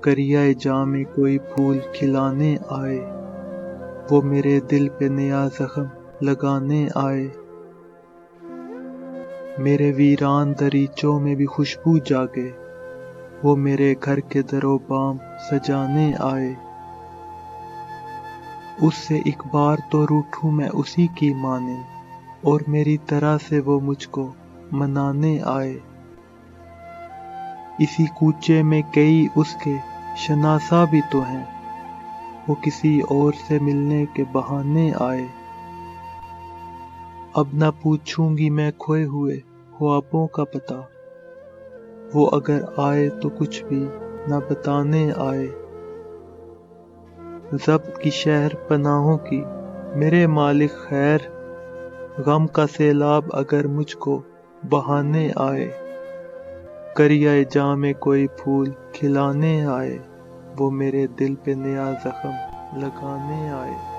کریائے جاں میں کوئی پھول کھلانے آئے، وہ میرے دل پہ نیا زخم لگانے آئے۔ میرے ویران دریچوں میں بھی خوشبو جاگے، وہ میرے گھر کے در و بام سجانے آئے۔ اس سے ایک بار تو روٹھوں میں اسی کی مانند، اور میری طرح سے وہ مجھ کو منانے آئے۔ اسی کوچے میں کئی اس کے شناسا بھی تو ہیں، وہ کسی اور سے ملنے کے بہانے آئے۔ اب نہ پوچھوں گی میں کھوئے ہوئے خوابوں کا پتہ، وہ اگر آئے تو کچھ بھی نہ بتانے آئے۔ ضبط کی شہر پناہوں کی میرے مالک خیر، غم کا سیلاب اگر مجھ کو بہانے آئے۔ کریائے جاں میں کوئی پھول کھلانے آئے، وہ میرے دل پہ نیا زخم لگانے آئے۔